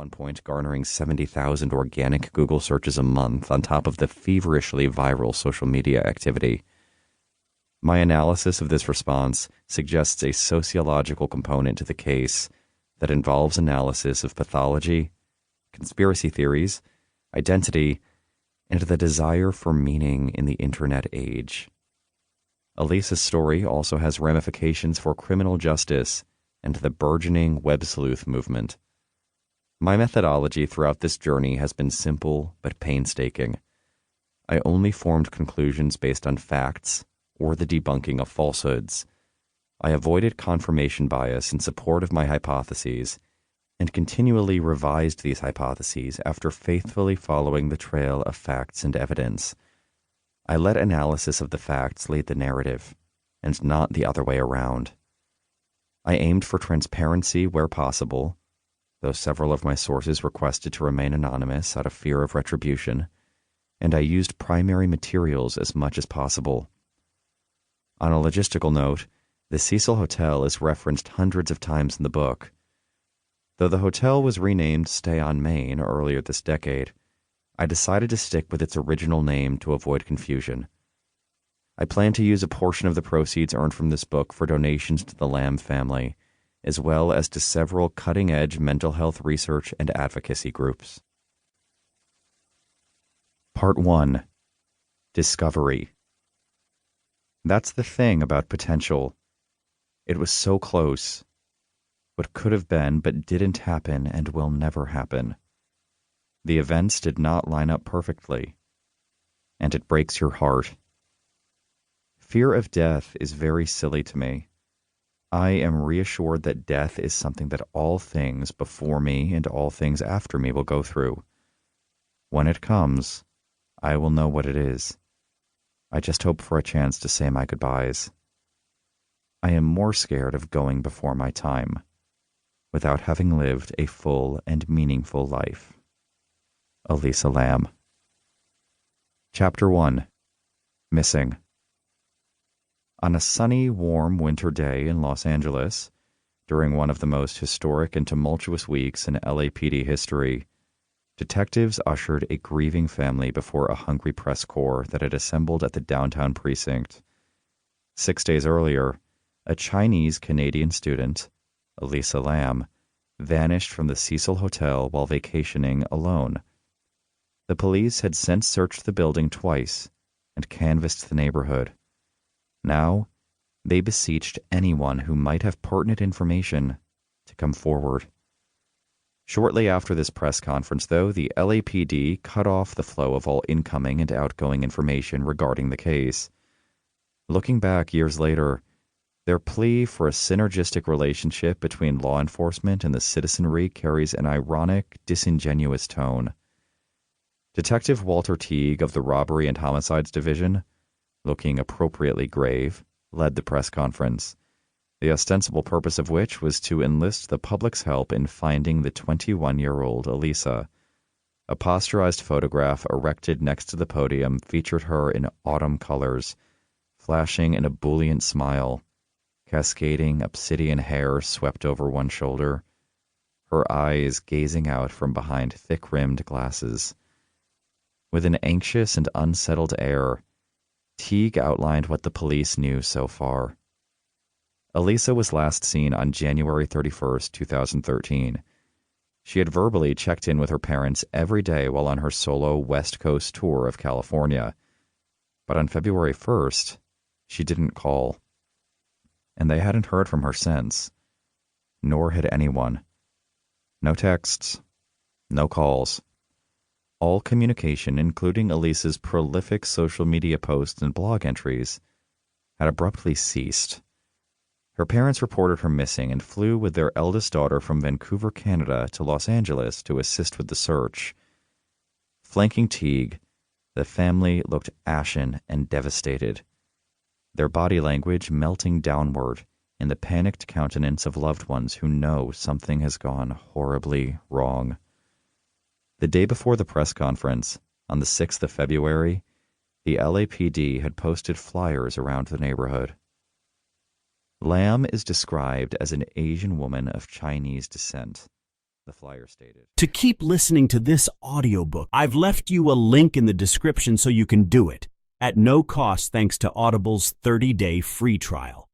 one point garnering 70,000 organic Google searches a month on top of the feverishly viral social media activity. My analysis of this response suggests a sociological component to the case that involves analysis of pathology, conspiracy theories, identity, and the desire for meaning in the internet age. Elisa's story also has ramifications for criminal justice and the burgeoning web sleuth movement. My methodology throughout this journey has been simple but painstaking. I only formed conclusions based on facts or the debunking of falsehoods. I avoided confirmation bias in support of my hypotheses and continually revised these hypotheses after faithfully following the trail of facts and evidence. I let analysis of the facts lead the narrative, and not the other way around. I aimed for transparency where possible, though several of my sources requested to remain anonymous out of fear of retribution, and I used primary materials as much as possible. On a logistical note, the Cecil Hotel is referenced hundreds of times in the book. Though the hotel was renamed Stay on Main earlier this decade, I decided to stick with its original name to avoid confusion. I plan to use a portion of the proceeds earned from this book for donations to the Lamb family, as well as to several cutting-edge mental health research and advocacy groups. Part 1. Discovery. That's the thing about potential. It was so close. What could have been but didn't happen and will never happen. The events did not line up perfectly, and it breaks your heart. Fear of death is very silly to me. I am reassured that death is something that all things before me and all things after me will go through. When it comes, I will know what it is. I just hope for a chance to say my goodbyes. I am more scared of going before my time, without having lived a full and meaningful life. Elisa Lamb. Chapter 1. Missing. On a sunny, warm winter day in Los Angeles, during one of the most historic and tumultuous weeks in LAPD history, detectives ushered a grieving family before a hungry press corps that had assembled at the downtown precinct. 6 days earlier, a Chinese-Canadian student, Elisa Lamb, vanished from the Cecil Hotel while vacationing alone. The police had since searched the building twice and canvassed the neighborhood. Now, they beseeched anyone who might have pertinent information to come forward. Shortly after this press conference, though, the LAPD cut off the flow of all incoming and outgoing information regarding the case. Looking back years later, their plea for a synergistic relationship between law enforcement and the citizenry carries an ironic, disingenuous tone. Detective Walter Teague of the Robbery and Homicides Division, looking appropriately grave, led the press conference, the ostensible purpose of which was to enlist the public's help in finding the 21-year-old Elisa. A posterized photograph erected next to the podium featured her in autumn colors, flashing in a ebullient smile, cascading obsidian hair swept over one shoulder, her eyes gazing out from behind thick-rimmed glasses. With an anxious and unsettled air, Teague outlined what the police knew so far. Elisa was last seen on January 31st, 2013. She had verbally checked in with her parents every day while on her solo West Coast tour of California. But on February 1st, she didn't call. And they hadn't heard from her since. Nor had anyone. No texts. No calls. All communication, including Elisa's prolific social media posts and blog entries, had abruptly ceased. Her parents reported her missing and flew with their eldest daughter from Vancouver, Canada, to Los Angeles to assist with the search. Flanking Teague, the family looked ashen and devastated, their body language melting downward in the panicked countenance of loved ones who know something has gone horribly wrong. The day before the press conference, on the 6th of February, the LAPD had posted flyers around the neighborhood. Lamb is described as an Asian woman of Chinese descent. the flyer stated. To keep listening to this audiobook, I've left you a link in the description so you can do it at no cost thanks to Audible's 30-day free trial.